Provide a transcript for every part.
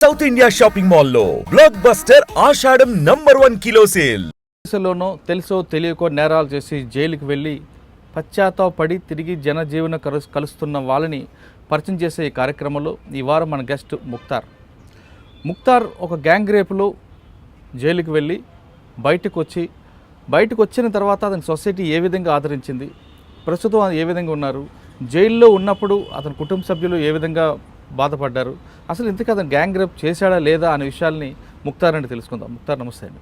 South India shopping మాల్లో block buster ఆషాఢం #1 kilo sale. దేశంలోనో తెలుసో తెలియకో నేరాలు చేసి జైలుకి వెళ్ళి పశ్చాత్తాపడి తిరిగి జనజీవన కలుస్తున్న వాళ్ళని పరిచయం చేసే ఈ కార్యక్రమంలో ఈ వారం మన గెస్ట్ ముక్తార్ ఒక గ్యాంగ్ రేపులో జైలుకి వెళ్ళి బయటకు వచ్చిన తర్వాత అతని సొసైటీ ఏ విధంగా ఆదరించింది, ప్రస్తుతం ఏ విధంగా ఉన్నారు, జైల్లో ఉన్నప్పుడు అతని కుటుంబ సభ్యులు ఏ విధంగా బాధపడ్డారు, అసలు ఇంతకీ అతను గ్యాంగ్ రేప్ చేశాడా లేదా అనే విషయాల్ని ముక్తార్ అంటే తెలుసుకుందాం. ముక్తార్, నమస్తే అండి.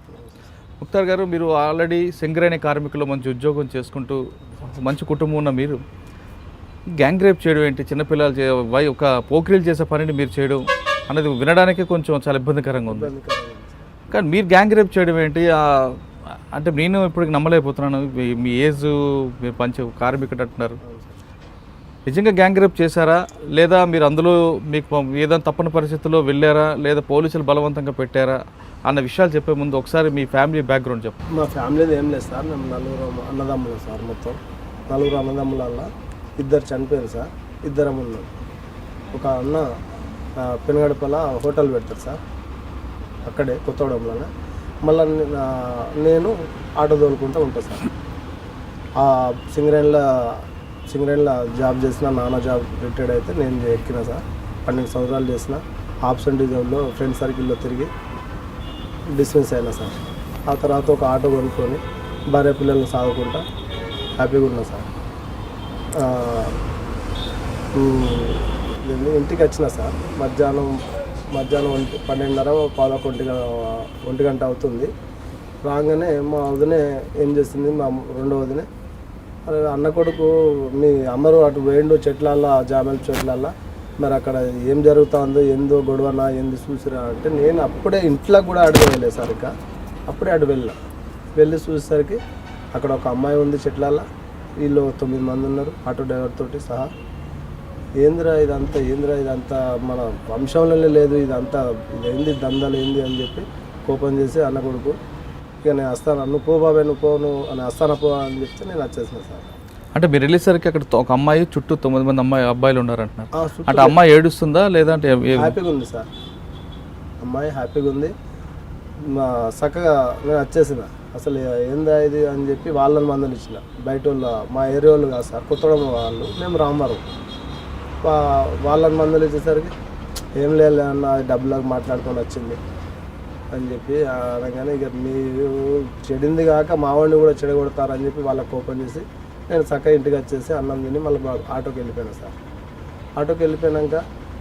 ముక్తార్ గారు, మీరు ఆల్రెడీ సింగరేణి కార్మికులు మంచి ఉద్యోగం చేసుకుంటూ మంచి కుటుంబం ఉన్న మీరు గ్యాంగ్ రేప్ చేయడం ఏంటి, చిన్నపిల్లలు ఒక పోకిరీలు చేసే పనిని మీరు చేయడం అనేది వినడానికి కొంచెం చాలా ఇబ్బందికరంగా ఉంది. కానీ మీరు గ్యాంగ్ రేప్ చేయడం ఏంటి అంటే నేను ఇప్పటికి నమ్మలేకపోతున్నాను. మీ ఏజ్, మీరు కార్మికుడు అంటున్నారు, నిజంగా గ్యాంగ్ రేప్ చేశారా లేదా మీరు అందులో మీకు ఏదైనా తప్పని పరిస్థితుల్లో వెళ్ళారా లేదా పోలీసులు బలవంతంగా పెట్టారా అన్న విషయాలు చెప్పే ముందు ఒకసారి మీ ఫ్యామిలీ బ్యాక్గ్రౌండ్ చెప్పండి. మా ఫ్యామిలీది ఏం లేదు సార్, మేము 4 అన్నదమ్ములు సార్. మొత్తం 4 అన్నదమ్ములల్లో 2 చనిపోయారు సార్, 2 ఉన్నాం. ఒక అన్న పెనుగడపల హోటల్ పెడతారు సార్, అక్కడే కొత్తగూడెంలోనే. మళ్ళీ నేను ఆటో తోలుకుంటూ ఉంటాను సార్. సింగరేణిలో జాబ్ చేసిన, నాన్న జాబ్ రిటైర్డ్ అయితే నేను ఎక్కిన సార్. 12 సంవత్సరాలు చేసిన. ఆబ్సెంట్ జాబ్లో ఫ్రెండ్ సర్కిల్లో తిరిగి డిస్మిస్ అయినా సార్. ఆ తర్వాత ఒక ఆటో కొనుక్కొని భార్య పిల్లల్ని సాగుకుంటా హ్యాపీగా ఉన్నా సార్. ఇంటికి వచ్చిన సార్ మధ్యాహ్నం 12:30, 1 గంట అవుతుంది. రాగానే మా వదినే ఏం చేసింది, మా రెండో వదినే, అరే అన్న కొడుకు మీ అమ్మరు అటు వేయండు చెట్లల్లో, జామల చెట్లల్లో, మరి అక్కడ ఏం జరుగుతుందో, ఏందో గొడవనా ఏంది చూసిరా అంటే, నేను అప్పుడే ఇంట్లో కూడా అడుగు వెళ్ళే సార్. ఇక అప్పుడే వెళ్ళి చూసేసరికి అక్కడ ఒక అమ్మాయి ఉంది చెట్లల్లో, వీళ్ళు 9 మంది ఉన్నారు ఆటో డ్రైవర్ తోటి సహా. ఏందిరా ఇదంతా మన వంశంలోనే లేదు, ఇదంతా ఇదేంది దందాలు ఏంది అని చెప్పి కోపం చేసి అన్న కొడుకు, ఇక నేను వస్తాను, నువ్వు పో బాబాయ్, నువ్వు అని వస్తాను పో అని చెప్తే నేను వచ్చేసిన సార్. అంటే మీరు వెళ్ళేసరికి అక్కడ ఒక అమ్మాయి చుట్టూ 9 మంది అబ్బాయిలు ఉన్నారంటున్నారు. అంటే అమ్మాయి ఏడుస్తుందా లేదంటే? హ్యాపీగా ఉంది సార్, అమ్మాయి హ్యాపీగా ఉంది. చక్కగా నేను వచ్చేసిన. అసలు ఏందా ఇది అని చెప్పి వాళ్ళని మందులు ఇచ్చిన. బయట వాళ్ళు, మా ఏరియా వాళ్ళు కాదు సార్, కొత్తగూడెం వాళ్ళు, మేము రామవరం. వాళ్ళని మందులు ఇచ్చేసరికి ఏం లేదు అన్న, డబ్బులకు మాట్లాడుకొని వచ్చింది అని చెప్పి అనగానే, ఇక మీరు చెడింది కాక మా వాడిని కూడా చెడగొడతారని చెప్పి వాళ్ళకి కోపం చేసి నేను చక్కగా ఇంటికి వచ్చేసి అన్నం తిని మళ్ళీ ఆటోకి వెళ్ళిపోయాను సార్. ఆటోకి వెళ్ళిపోయాక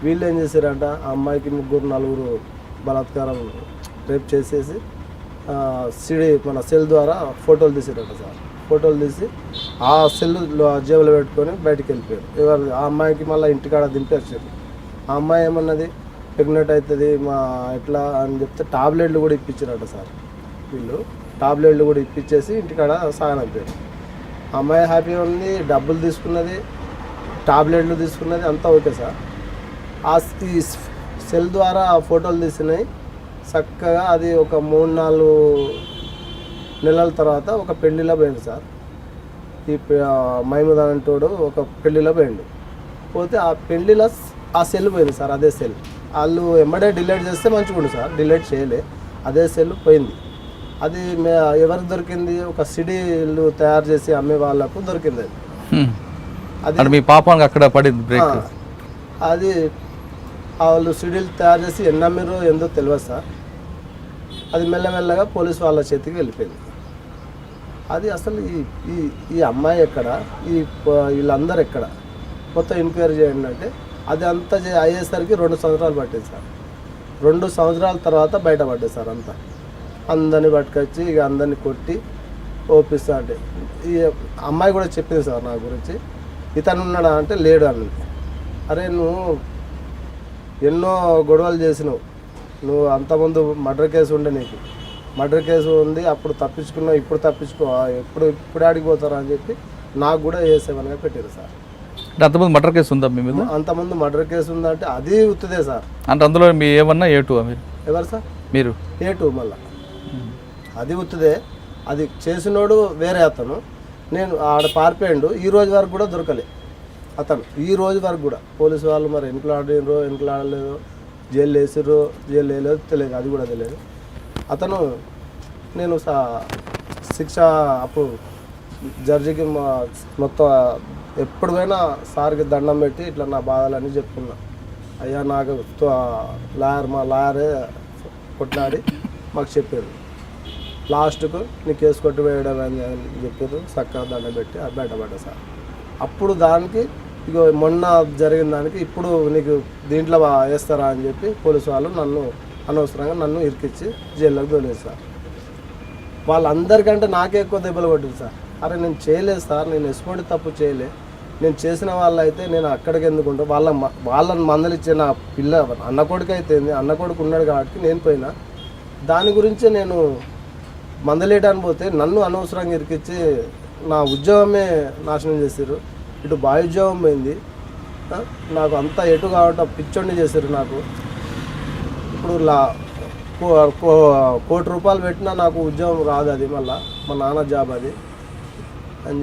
వీళ్ళు ఏం చేశారంట, ఆ అమ్మాయికి 3-4 బలాత్కారం రేప్ చేసేసి మన సెల్ ద్వారా ఫోటోలు తీసారట సార్. ఫోటోలు తీసి ఆ సెల్ జేబులో పెట్టుకొని బయటికి వెళ్ళిపోయారు. ఆ అమ్మాయికి మళ్ళీ ఇంటికాడ దింపేసారు. ఆ అమ్మాయి ఏమన్నది, ప్రెగ్నెంట్ అవుతుంది ఎట్లా అని చెప్తే టాబ్లెట్లు కూడా ఇప్పించారట సార్. వీళ్ళు టాబ్లెట్లు కూడా ఇప్పించేసి ఇంటికాడ సాగనంపారు. అమ్మాయి హ్యాపీగా ఉంది, డబ్బులు తీసుకున్నది, టాబ్లెట్లు తీసుకున్నది, అంతా ఓకే సార్. ఈ సెల్ ద్వారా ఫోటోలు తీసినాయి చక్కగా. అది ఒక 3-4 నెలల తర్వాత ఒక పెళ్ళిలో పోయింది సార్. ఈ మైముద్ అంటోడు ఒక పెళ్ళిలో పోతే ఆ పెళ్ళిలో ఆ సెల్ పోయింది సార్. అదే సెల్ వాళ్ళు ఎమ్మడే డిలీట్ చేస్తే మంచిగుండు సార్, డిలీట్ చేయలే. అదే సెల్ పోయింది. అది ఎవరికి దొరికింది, ఒక సిడీలు తయారు చేసి అమ్మే వాళ్ళకు దొరికింది. అది మీ పాపానికి అక్కడ పడింది బ్రేక్. అది వాళ్ళు సిడీలు తయారు చేసి ఎన్ని అమ్మిరో ఏందో తెలియదు సార్. అది మెల్లమెల్లగా పోలీసు వాళ్ళ చేతికి వెళ్ళిపోయింది. అది అసలు ఈ అమ్మాయి ఎక్కడ, వీళ్ళందరూ ఎక్కడ, మొత్తం ఎంక్వైరీ చేయండి అంటే, అది అంతా అయ్యేసరికి 2 సంవత్సరాలు పట్టింది సార్. 2 సంవత్సరాల తర్వాత బయటపడ్డాయి సార్. అందరినీ పట్టుకొచ్చి ఇక అందరినీ కొట్టి ఓపిస్తా అంటే, ఈ అమ్మాయి కూడా చెప్పింది సార్ నా గురించి, ఇతను ఉన్నాడా అంటే లేడు అన్నది. అరే నువ్వు ఎన్నో గొడవలు చేసినావు, నువ్వు అంతకుముందు మర్డర్ కేసు ఉండే, నీకు మర్డర్ కేసు ఉంది, అప్పుడు తప్పించుకున్నావు, ఇప్పుడు తప్పించుకో, ఇప్పుడు ఆడిపోతారా అని చెప్పి నాకు కూడా A7గా పెట్టారు సార్. అంతమంది మర్డర్ కేసు ఉందా మీ మీద? అంతమంది మర్డర్ కేసు ఉందంటే అది ఉత్తుదే సార్. అంటే అందులో మీ ఏమన్నా A2 మీరు? ఎవరు సార్? మీరు A2. మళ్ళీ అది ఉత్తుదే. అది చేసినోడు వేరే అతను, నేను ఆడ పారిపోయాడు. ఈ రోజు వరకు కూడా దొరకలే అతను, ఈ రోజు వరకు కూడా. పోలీసు వాళ్ళు మరి ఎన్నికలు ఆడినరో ఎన్నికలు ఆడలేదో జైలు వేసిర్రు జైలు వేయలేదు తెలియదు, అది కూడా తెలియదు. అతను నేను శిక్ష అప్పుడు జడ్జికి మొత్తం ఎప్పుడైనా సార్కి దండం పెట్టి ఇట్లా నా బాధలన్నీ చెప్పుకున్నా. అయ్యా నాకు మా లాయరే కొట్లాడి మాకు చెప్పారు, లాస్ట్కు నీ కేసు కొట్టివేయడం అని చెప్పారు. చక్కగా దండం పెట్టి బయటపడ్డా సార్. అప్పుడు దానికి ఇగో మొన్న జరిగిన దానికి ఇప్పుడు నీకు దీంట్లో వేస్తారా అని చెప్పి పోలీసు వాళ్ళు నన్ను అనవసరంగా నన్ను ఇరికిచ్చి జైల్లోకి తోలేదు సార్. వాళ్ళందరికంటే నాకే ఎక్కువ దెబ్బలు కొట్టింది సార్. అరే నేను చేయలేదు సార్, నేను ఎటువంటి తప్పు చేయలే, నేను చేసిన వాళ్ళు అయితే నేను అక్కడికి ఎందుకుంటా వాళ్ళని మందలిచ్చే నా పిల్ల అన్న కొడుకు అయితే అన్న కొడుకు ఉన్నాడు కాబట్టి నేను పోయినా, దాని గురించే నేను మందలేయడానికి పోతే నన్ను అనవసరంగా ఇరికిచ్చి నా ఉద్యోగమే నాశనం చేశారు. ఇటు బావి ఉద్యోగం పోయింది, నాకు అంతా ఎటు కాబట్టి పిచ్చోడిని చేశారు. నాకు ఇప్పుడు ₹1,00,00,000 పెట్టినా నాకు ఉద్యోగం రాదు, అది మళ్ళీ మా నాన్న జాబ్ అది అని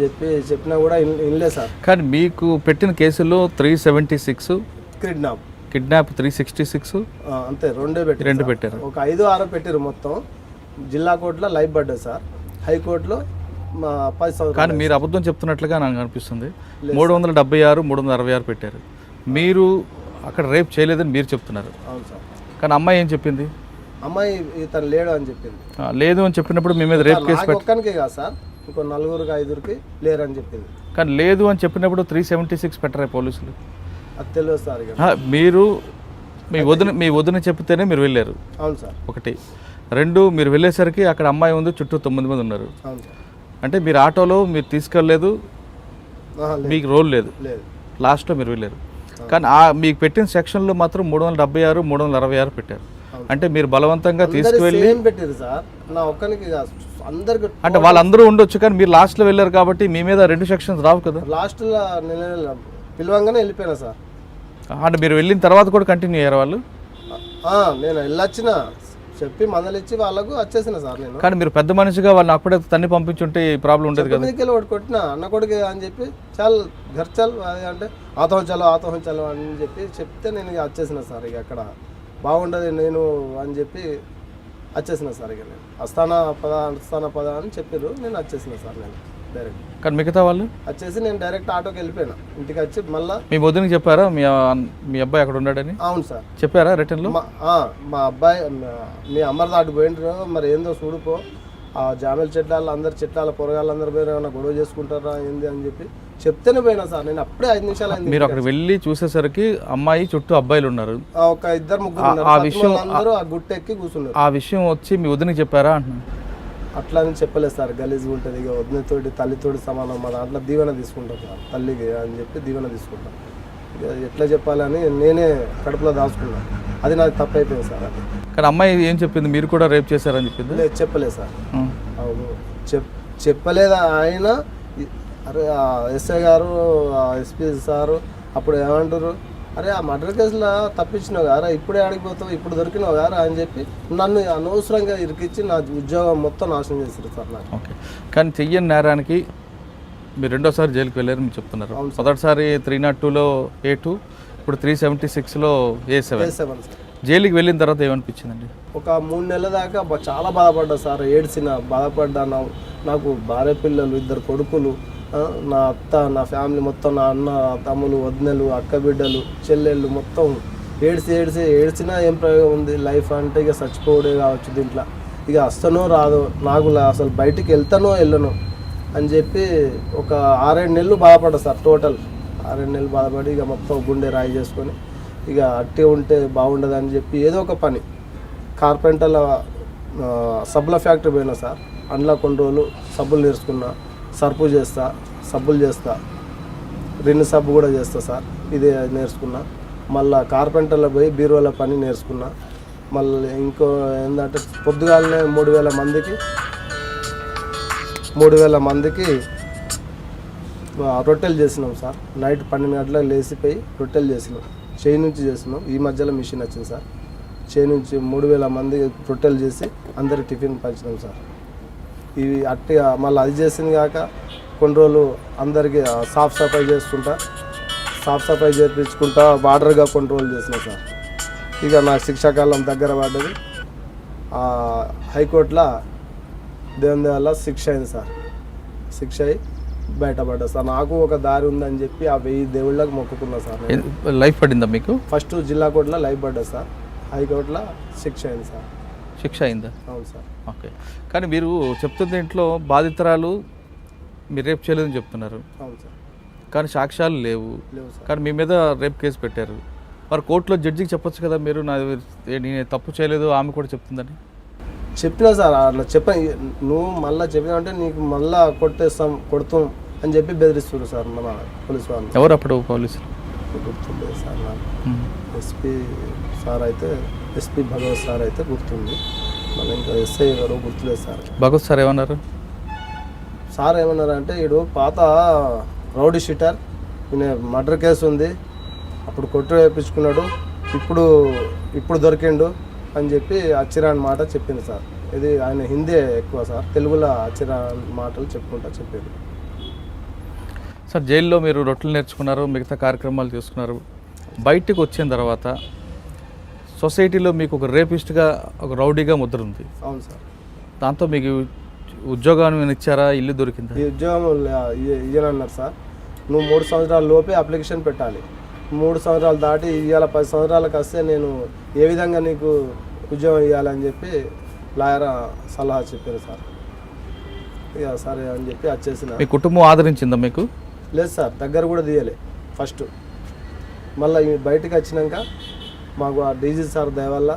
చెప్పినా కూడా ఇన్లే సార్. కానీ మీకు పెట్టిన కేసులో 376 కిడ్నాప్ 366 అంతే, రెండు పెట్టారు. ఒక 5-6 పెట్టారు మొత్తం. జిల్లా కోర్టులో లైఫ్ పడ్డది సార్, హైకోర్టులో 10 సంవత్సరాలు. కానీ మీరు అబద్ధం చెప్తున్నట్లుగా నాకు అనిపిస్తుంది. 376 366 పెట్టారు. మీరు అక్కడ రేప్ చేయలేదని మీరు చెప్తున్నారు. అవును సార్. కానీ అమ్మాయి ఏం చెప్పింది? అమ్మాయి ఇతను లేడు అని చెప్పింది. లేదు అని చెప్పినప్పుడు మీ మీద రేప్ కేసు ఒక్కనికే కాదు సార్, ఇంకో 4-5కి లేరని చెప్పింది. కానీ లేదు అని చెప్పినప్పుడు 376 పెట్టరా పోలీసులు? అది తెలియదు సార్. మీరు మీ వదిన చెప్తేనే మీరు వెళ్ళారు. అవును సార్. 1 2 మీరు వెళ్ళేసరికి అక్కడ అమ్మాయి ఉంది, చుట్టూ 9 మంది ఉన్నారు. అవును సార్. అంటే మీరు ఆటోలో మీరు తీసుకెళ్ళలేదు, మీకు రోల్ లేదు, లాస్ట్లో మీరు వెళ్ళారు. కానీ మీకు పెట్టిన సెక్షన్లో మాత్రం 376 366 పెట్టారు. అంటే మీరు బలవంతంగా తీసుకువెళ్ళి పెట్టారు సార్. నా ఒక్కనికి అందరికి అంటే వాళ్ళందరూ ఉండొచ్చు, కానీ మీరు లాస్ట్లో వెళ్ళారు కాబట్టి మీ మీద 2 సెక్షన్స్ రావు కదా. లాస్ట్లో పిలవంగానే వెళ్ళిపోయినా సార్. అంటే మీరు వెళ్ళిన తర్వాత కూడా కంటిన్యూ అయ్యారు వాళ్ళు? నేను వెళ్ళొచ్చిన చెప్పి మందలిచ్చి వాళ్ళకు వచ్చేసిన సార్ నేను. కానీ మీరు పెద్ద మనిషిగా వాళ్ళని అప్పుడే తన్ని పంపించుంటే ప్రాబ్లం ఉండేది కదా. ఒకటి కొట్టిన అన్న కొడుకు అని చెప్పి చాలు ఘర్చల్ అంటే ఆతోహం చలో అని చెప్తే నేను ఇక వచ్చేసిన సార్. ఇక అక్కడ బాగుండదు నేను అని చెప్పి వచ్చేసిన సార్. ఇక నేను అస్తానా పద అని చెప్పారు, నేను వచ్చేసిన సార్. నేను డైరెక్ట్. కానీ మిగతా వాళ్ళు వచ్చేసి నేను డైరెక్ట్ ఆటోకి వెళ్ళిపోయినా. ఇంటికి వచ్చి మళ్ళీ మీ వదినకి చెప్పారా మీ అబ్బాయి అక్కడ ఉన్నాడని? అవును సార్. చెప్పారా రిటర్న్లో? మా అబ్బాయి మీ అమ్మర్ దాటి పోయిండ్రు, మరి ఏందో చూడుపో, ఆ జామీల చెట్లాలు అందరు చెట్లాల పొరగాళ్ళందరూ పోయి ఏమైనా గొడవ చేసుకుంటారా ఏంది అని చెప్పి చెప్తేనే పోయినా సార్. నేను అప్పుడే 5 నిమిషాలు అయింది. మీరు అక్కడ వెళ్ళి చూసేసరికి అమ్మాయి చుట్టూ అబ్బాయిలు ఉన్నారు, ఒక 2-3 అందరూ ఆ గుట్టెక్కి కూర్చున్నారు. ఆ విషయం వచ్చి మీ వదినకి చెప్పారా అంటున్నాను? అట్లా అని చెప్పలేదు సార్. గలీజ్గా ఉంటుంది, ఇక వదినతోటి తల్లితోటి సమానం, మా దాంట్లో దీవెన తీసుకుంటాం సార్, తల్లికి అని చెప్పి దీవెన తీసుకుంటాం. ఇక ఎట్లా చెప్పాలని నేనే కడుపులో దాచుకున్నాను, అది నాకు తప్పు అయిపోయింది సార్. అది కానీ అమ్మాయి ఏం చెప్పింది? మీరు కూడా రేప్ చేశారని చెప్పింది? లేదు, చెప్పలేదు సార్. అవును, చెప్పలేదు ఆయన. అరే ఎస్ఐ గారు, ఎస్పీ సారు అప్పుడు ఏమంటారు, అరే ఆ మర్డర్ కేసులో తప్పించినావు గారా, ఇప్పుడే ఆడిపోతావు, ఇప్పుడు దొరికినావు గారా అని చెప్పి నన్ను అనవసరంగా ఇరికిచ్చి నా ఉద్యోగం మొత్తం నాశనం చేశారు సార్ నాకు. ఓకే. కానీ చెయ్యని నేరానికి మీరు 2వ సారి జైలుకి వెళ్ళారు మీరు చెప్తున్నారు. మొదటిసారి 302లో A2, ఇప్పుడు 376లో A7. జైలుకి వెళ్ళిన తర్వాత ఏమనిపించిందండి? ఒక 3 నెలల దాకా చాలా బాధపడ్డా సార్. బాధపడ్డా. నాకు భార్య పిల్లలు, 2 కొడుకులు, నా అత్త, నా ఫ్యామిలీ మొత్తం, నా అన్న తమ్ములు, వదినలు, అక్క బిడ్డలు, చెల్లెళ్ళు మొత్తం ఏడ్చినా ఏం ప్రయోగం ఉంది? లైఫ్ అంటే ఇక చచ్చిపోవడే కావచ్చు. దీంట్లో ఇక వస్తానో రాదో, నాకు అసలు బయటికి వెళ్తానో వెళ్ళను అని చెప్పి ఒక 6-7 నెలలు బాధపడ్డా సార్. టోటల్ 6-7 నెలలు బాధపడి ఇక మొత్తం గుండె రాయి చేసుకొని ఇక అట్టే ఉంటే బాగుండదు అని చెప్పి ఏదో ఒక పని కార్పెంటర్ల సబ్బుల ఫ్యాక్టరీ పోయినా సార్. అందులో కొన్ని రోజులు సబ్బులు నేర్చుకున్నా, సర్పు చేస్తా, సబ్బులు చేస్తా, రిన్ సబ్బు కూడా చేస్తా సార్. ఇదే నేర్చుకున్నా. మళ్ళీ కార్పెంటర్లో పోయి బీరువాల పని నేర్చుకున్నా. మళ్ళీ ఇంకో ఏంటంటే పొద్దుగాలనే 3,000 మందికి రొట్టెలు చేసినాం సార్. నైట్ 12 గంటలకు లేచిపోయి రొట్టెలు చేసినాం. చేయి నుంచి చేసినాం. ఈ మధ్యలో మిషన్ వచ్చింది సార్. చేయి నుంచి 3,000 మంది రొట్టెలు చేసి అందరికి టిఫిన్ పంచినాం సార్. ఇవి అట్టి మళ్ళీ అది చేసింది కాక కొన్ని రోజులు అందరికీ సాఫ్ సఫాయి చేపించుకుంటా, వాటర్గా కొన్ని రోజులు చేసినా సార్. ఇక నాకు శిక్షాకాలం దగ్గర పడ్డది. హైకోర్టులో దేవుని వల్ల శిక్ష అయింది సార్. శిక్ష అయ్యి బయటపడ్డా సార్. నాకు ఒక దారి ఉందని చెప్పి ఆ 1000 దేవుళ్ళకి మొక్కుకున్నా సార్. లైఫ్ పడిందా మీకు? ఫస్ట్ జిల్లా కోర్టులో లైఫ్ పడ్డా సార్. హైకోర్టులో శిక్ష అయింది సార్. శిక్ష అయిందా? అవును సార్. ఓకే. కానీ మీరు చెప్తున్న ఇంట్లో బాధితురాలు మీరు రేప్ చేయలేదని చెప్తున్నారు. అవును సార్. కానీ సాక్ష్యాలు లేవు. సార్. కానీ మీ మీద రేప్ కేసు పెట్టారు. మరి కోర్టులో జడ్జికి చెప్పొచ్చు కదా, మీరు నేను తప్పు చేయలేదు ఆమె కూడా చెప్తుందని. చెప్పినా సార్, అట్లా నువ్వు మళ్ళీ చెప్పినావంటే నీకు మళ్ళీ కొడతాం అని చెప్పి బెదిరిస్తున్నారు సార్ మన పోలీసు వాళ్ళు. ఎవరు అప్పుడు పోలీసులు? గుర్తుండేది సార్ నాకు. ఎస్పీ సార్ అయితే, ఎస్పీ భగవత్ సార్ అయితే గుర్తుంది. మళ్ళీ ఇంకా ఎస్ఐ ఎవరో గుర్తులేదు సార్. భగవత్ సార్ ఏమన్నారు? సార్ ఏమన్నారంటే, వీడు పాత రౌడీ షీటర్, ఈయన మర్డర్ కేసు ఉంది, అప్పుడు కొట్టు వేయించుకున్నాడు, ఇప్పుడు దొరికిండు అని చెప్పి అచ్చిరాని మాట చెప్పింది సార్. ఇది ఆయన హిందీ ఎక్కువ సార్, తెలుగులో అచ్చిరాని మాటలు చెప్పారు సార్. జైల్లో మీరు రొట్టెలు నేర్చుకున్నారు, మిగతా కార్యక్రమాలు చేసుకున్నారు. బయటకు వచ్చిన తర్వాత సొసైటీలో మీకు ఒక రేపిస్ట్గా, ఒక రౌడీగా ముద్ర ఉంది. అవును సార్. దాంతో మీకు ఉద్యోగాన్ని ఇచ్చారా? ఇల్లు దొరికిందా? ఈ ఉద్యోగం ఇయ్యనన్నారు సార్. నువ్వు 3 సంవత్సరాల లోపే అప్లికేషన్ పెట్టాలి. 3 సంవత్సరాలు దాటి ఇవాళ 10 సంవత్సరాలకు వస్తే నేను ఏ విధంగా నీకు ఉద్యోగం ఇవ్వాలని చెప్పి లాయర్ సలహా చెప్పారు సార్. ఇక సరే అని చెప్పి వచ్చేసిన. మీ కుటుంబం ఆదరించిందా మీకు? లేదు సార్, దగ్గర కూడా తీయలే ఫస్ట్. మళ్ళీ బయటకు వచ్చినాక మాకు ఆ డీజీ సార్ దయ వల్ల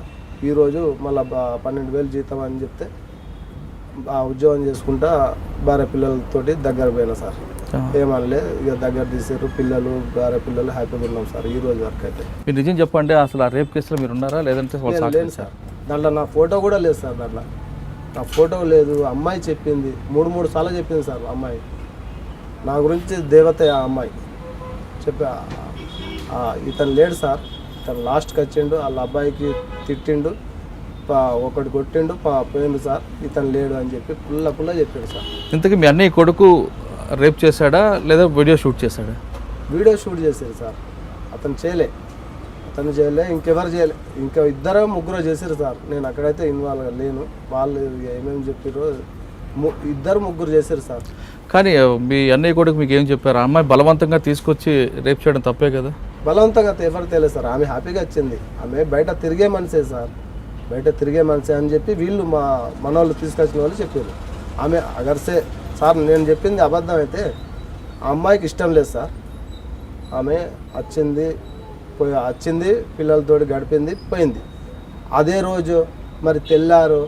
ఈరోజు మళ్ళీ 12,000 జీతం అని చెప్తే ఆ ఉద్యోగం చేసుకుంటా భార్య పిల్లలతోటి దగ్గర పోయినా సార్. ఏమనలే, ఇక దగ్గర తీసారు. పిల్లలు, భార్య పిల్లలు హ్యాపీగా ఉన్నాం సార్ ఈ రోజు వరకు అయితే. మీరు నిజం చెప్పండి, అసలు ఆ రేప్ కేసులో మీరు ఉన్నారా లేదంటే? లేదు సార్, దాంట్లో నా ఫోటో కూడా లేదు సార్. దాంట్లో నా ఫోటో లేదు. అమ్మాయి చెప్పింది, 3 సార్లు చెప్పింది సార్ అమ్మాయి. నా గురించి దేవత ఆ అమ్మాయి చెప్పా. ఇతను లేడు సార్, ఇతను లాస్ట్కి వచ్చిండు, వాళ్ళ అబ్బాయికి తిట్టిండు, ఒకటి కొట్టిండు, పోయిండు సార్, ఇతను లేడు అని చెప్పి పుల్ల చెప్పాడు సార్. ఇంతకీ మీ అన్నయ్య కొడుకు రేప్ చేశాడా లేదా వీడియో షూట్ చేశాడా? వీడియో షూట్ చేశారు సార్. అతను చేయలే, ఇంకెవరు చేయలే. ఇంకా 2-3 చేశారు సార్. నేను అక్కడైతే ఇన్వాల్వ్ లేను. వాళ్ళు ఏమేమి చెప్పారో 2-3 చేశారు సార్. కానీ మీ అన్నయ్య కొడుకు మీకు ఏం చెప్పారు? అమ్మాయి బలవంతంగా తీసుకొచ్చి రేప్ చేయడం తప్పే కదా? బలవంతంగా ఎవరు తెలియదు సార్. ఆమె హ్యాపీగా వచ్చింది. ఆమె బయట తిరిగే మనిషే సార్, బయట తిరిగే మనిషి అని చెప్పి వీళ్ళు మనోళ్ళు తీసుకొచ్చిన వాళ్ళు చెప్పారు. ఆమె అగర్సే సార్, నేను చెప్పింది అబద్ధం అయితే ఆ అమ్మాయికి ఇష్టం లేదు సార్. ఆమె వచ్చింది పిల్లలతోటి గడిపింది, పోయింది. అదే రోజు మరి తెల్లారు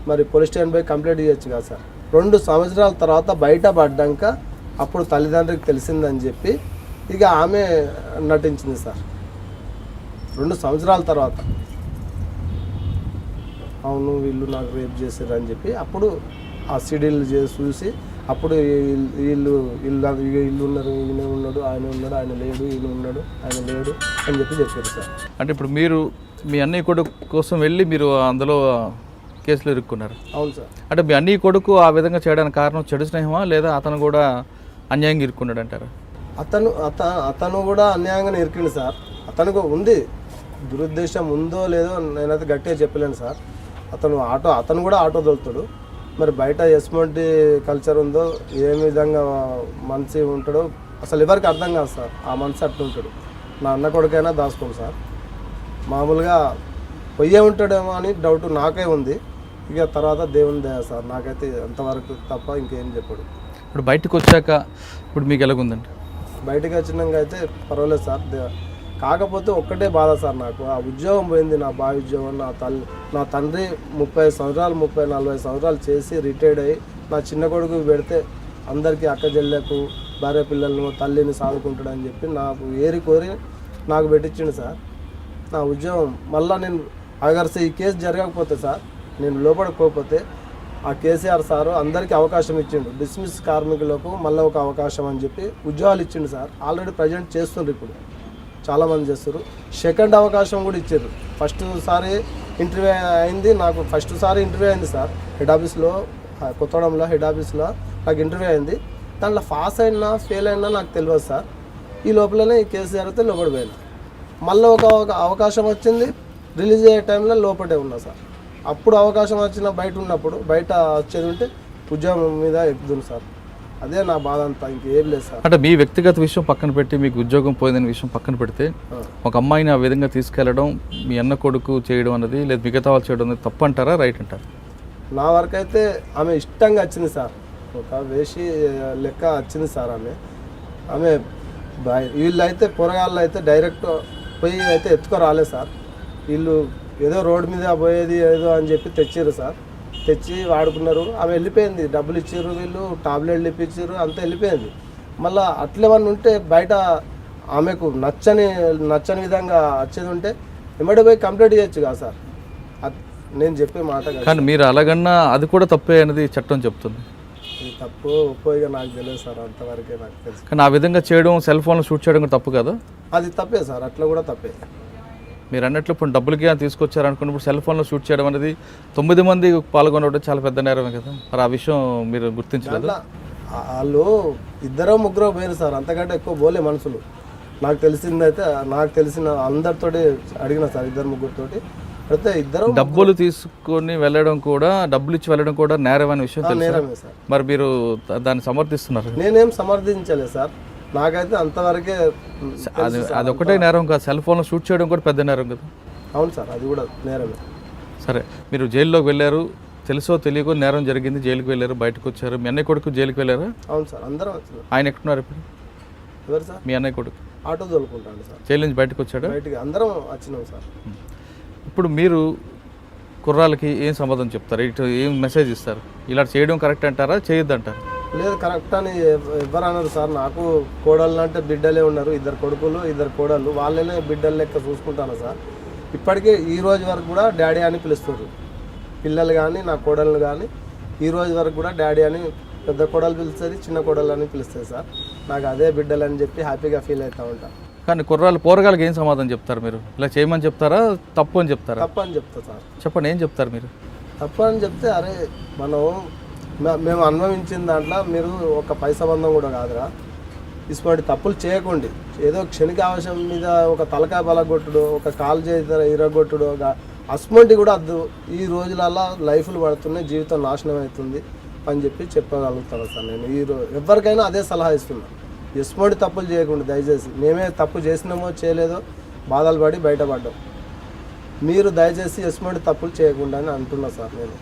మరి పోలీస్ స్టేషన్ పోయి కంప్లైంట్ ఇవ్వచ్చు కదా సార్. 2 సంవత్సరాల తర్వాత బయటపడ్డాక అప్పుడు తల్లిదండ్రులకు తెలిసిందని చెప్పి ఇక ఆమె నటించింది సార్. 2 సంవత్సరాల తర్వాత అవును వీళ్ళు నాకు రేప్ చేశారు అని చెప్పి అప్పుడు ఆ సీడీలు చూసి అప్పుడు వీళ్ళు ఉన్నారు, ఈయన ఉన్నాడు, ఆయన ఉన్నాడు, ఆయన లేడు, ఈయన ఉన్నాడు, ఆయన లేడు అని చెప్పి చెప్పారు సార్. అంటే ఇప్పుడు మీరు మీ అన్నయ్య కొడుకు కోసం వెళ్ళి మీరు అందులో కేసులో ఇరుక్కున్నారు? అవును సార్. అంటే మీ అన్నయ్య కొడుకు ఆ విధంగా చేయడానికి కారణం చెడు స్నేహమా లేదా అతను కూడా అన్యాయంగా ఇరుక్కున్నాడు అంటారా? అతను కూడా అన్యాయంగానే ఇరికిండు సార్. అతనికి ఉంది దురుద్దేశం, ఉందో లేదో నేనైతే గట్టిగా చెప్పలేను సార్. అతను కూడా ఆటో దొరుకుతాడు. మరి బయట ఎస్మంటి కల్చర్ ఉందో, ఏ విధంగా మనిషి ఉంటాడో అసలు ఎవరికి అర్థం కాదు సార్. ఆ మనిషి అట్లా ఉంటాడు. నా అన్న కొడుకైనా దాచుకోండి సార్. మామూలుగా పొయ్యే ఉంటాడేమో అని డౌట్ నాకే ఉంది. ఇక తర్వాత దేవుని దయ సార్, నాకైతే అంతవరకు తప్ప ఇంకేం చెప్పాడు. ఇప్పుడు బయటకు వచ్చాక ఇప్పుడు మీకు ఎలాగుందండి? బయటకు వచ్చినాక అయితే పర్వాలేదు సార్. కాకపోతే ఒక్కటే బాధ సార్, నాకు ఆ ఉద్యోగం పోయింది, నా బావి ఉద్యోగం. నా తండ్రి 30 సంవత్సరాలు 30-40 సంవత్సరాలు చేసి రిటైర్డ్ అయ్యి నా చిన్న కొడుకు పెడితే అందరికీ అక్క చెల్లెకు భార్య పిల్లలను తల్లిని సాదుకుంటాడని చెప్పి నాకు కోరి నాకు పెట్టించిండు సార్ నా ఉద్యోగం. మళ్ళీ నేను అగర్సే ఈ కేసు జరగకపోతే సార్, నేను లోపడిపోతే ఆ కేసీఆర్ సారు అందరికీ అవకాశం ఇచ్చిండు. డిస్మిస్ కార్మికులకు మళ్ళీ ఒక అవకాశం అని చెప్పి ఉద్యోగాలు ఇచ్చిండు సార్. ఆల్రెడీ ప్రజెంట్ చేస్తుండ్రు, ఇప్పుడు చాలామంది చేస్తారు. సెకండ్ అవకాశం కూడా ఇచ్చారు. ఫస్ట్ సారి ఇంటర్వ్యూ అయింది నాకు, ఫస్ట్ సారి ఇంటర్వ్యూ అయింది సార్ హెడ్ ఆఫీస్లో, కొత్తగూడెంలో హెడ్ ఆఫీస్లో నాకు ఇంటర్వ్యూ అయింది. దాంట్లో పాస్ అయినా ఫెయిల్ అయినా నాకు తెలియదు సార్. ఈ లోపలనే ఈ కేసీఆర్ అయితే లోపడిపోయాను. మళ్ళీ ఒక అవకాశం వచ్చింది, రిలీజ్ అయ్యే టైంలో లోపటే ఉన్నా సార్. అప్పుడు అవకాశం వచ్చిన బయట ఉన్నప్పుడు బయట వచ్చేది ఉంటే ఉద్యోగం మీద ఎక్కుతుంది సార్. అదే నా బాధ అంతా, ఇంకేం లేదు సార్. అంటే మీ వ్యక్తిగత విషయం పక్కన పెట్టి మీకు ఉద్యోగం పోయిందనే విషయం పక్కన పెడితే ఒక అమ్మాయిని ఆ విధంగా తీసుకెళ్లడం, మీ అన్న కొడుకు చేయడం అన్నది లేదా మిగతా వాళ్ళు చేయడం అనేది తప్పు అంటారా, రైట్ అంటారా? నా వరకు అయితే ఆమె ఇష్టంగా వచ్చింది సార్, ఒక వేసి లెక్క వచ్చింది సార్. ఆమె వీళ్ళు అయితే పొరగాళ్ళు అయితే డైరెక్ట్ పోయి అయితే ఎత్తుకో రాలేదు సార్. వీళ్ళు ఏదో రోడ్డు మీద పోయేది ఏదో అని చెప్పి తెచ్చారు సార్. తెచ్చి వాడుకున్నారు. ఆమె వెళ్ళిపోయింది, డబ్బులు ఇచ్చారు, వీళ్ళు టాబ్లెట్లు ఇప్పించారు, అంతా వెళ్ళిపోయింది. మళ్ళీ అట్లేమన్నా ఉంటే బయట ఆమెకు నచ్చని విధంగా వచ్చేది ఉంటే ఎమ్మడి పోయి కంప్లీట్ చేయొచ్చు కదా సార్. నేను చెప్పే మాట కాదు. కానీ మీరు అలాగన్నా అది కూడా తప్పే అనేది చట్టం చెప్తుంది. ఇది తప్పు ఒప్పోయిగా నాకు తెలియదు సార్, అంతవరకే నాకు తెలుసు. కానీ ఆ విధంగా చేయడం, సెల్ ఫోన్లో షూట్ చేయడం కూడా తప్పు కదా? అది తప్పే సార్, అట్లా కూడా తప్పే. మీరు అన్నట్లు ఇప్పుడు డబ్బులకి తీసుకొచ్చారనుకున్నప్పుడు సెల్ ఫోన్లో షూట్ చేయడం అనేది 9 మంది పాల్గొనడం చాలా పెద్ద నేరమే కదా. మరి ఆ విషయం మీరు గుర్తించలేదు? వాళ్ళు 2-3 పోయారు సార్, అంతకంటే ఎక్కువ పోలే మనుషులు. నాకు తెలిసిన అందరితోటి అడిగిన సార్, 2-3తోటి. అయితే ఇద్దరు డబ్బులు తీసుకొని వెళ్ళడం కూడా, డబ్బులు ఇచ్చి వెళ్ళడం కూడా నేరమైన విషయం తెలుసు. నేరమే సార్. మరి మీరు దాన్ని సమర్థిస్తున్నారు? నేనేం సమర్థించలేదు సార్, నాకైతే అంతవరకే. అదొకటే నేరం కాదు, సెల్ ఫోన్లో షూట్ చేయడం కూడా పెద్ద నేరం కదా. అవును సార్, అది కూడా నేరమే. సరే, మీరు జైల్లోకి వెళ్ళారు, తెలుసో తెలియకో నేరం జరిగింది, జైలుకి వెళ్ళారు, బయటకు వచ్చారు. మీ అన్నయ్య కొడుకు జైలుకి వెళ్ళారా? అవును సార్, అందరం వచ్చినాం. ఆయన ఎక్కడున్నారు ఇప్పుడు? ఎవరు సార్? మీ అన్నయ్య కొడుకు ఆటో తోలుకుంటాను సార్. జైలు నుంచి బయటకు వచ్చాడా? బయటికి అందరం వచ్చినాం సార్. ఇప్పుడు మీరు కుర్రాలకి ఏం సమాధానం చెప్తారు, ఇటు ఏం మెసేజ్ ఇస్తారు? ఇలా చేయడం కరెక్ట్ అంటారా, చేయొద్దు అంటారా? లేదు, కరెక్ట్ అని ఎవరు అన్నారు సార్. నాకు కోడళ్ళు అంటే బిడ్డలే ఉన్నారు, 2 కొడుకులు 2 కోడళ్ళు, వాళ్ళనే బిడ్డల లెక్క చూసుకుంటాను సార్. ఇప్పటికే ఈ రోజు వరకు కూడా డాడీ అని పిలుస్తారు పిల్లలు కానీ, నా కోడళ్ళు కానీ. ఈ రోజు వరకు కూడా డాడీ అని పెద్ద కోడలు పిలుస్తుంది, చిన్న కోడలు అని పిలుస్తుంది సార్. నాకు అదే బిడ్డలు అని చెప్పి హ్యాపీగా ఫీల్ అవుతూ ఉంటాను. కానీ పోరగాళ్ళకి ఏం సమాధానం చెప్తారు మీరు? ఇలా చేయమని చెప్తారా, తప్పు అని చెప్తారా? తప్పు అని చెప్తా సార్. చెప్పండి, ఏం చెప్తారు మీరు? తప్పు అని చెప్తే, అరే మేము అనుభవించిన దాంట్లో మీరు ఒక పైసబంధం కూడా కాదురా, ఇటువంటి తప్పులు చేయకండి. ఏదో క్షణిక ఆవశ్యం మీద ఒక తలకాయ బలగొట్టుడు, ఒక కాలు చేత ఇరగొట్టుడు, అస్మంటి కూడా వద్దు. ఈ రోజులలో లైఫ్లు పడుతున్నాయి, జీవితం నాశనం అవుతుంది అని చెప్పి చెప్పగలుగుతాను సార్. నేను ఎవరికైనా అదే సలహా ఇస్తున్నాను, ఎస్మంటి తప్పులు చేయకుండా దయచేసి. మేమే తప్పు చేసినామో చేయలేదో బాధలు పడి బయటపడ్డాం, మీరు దయచేసి ఎస్మంటి తప్పులు చేయకుండా అని అంటున్నా సార్ నేను.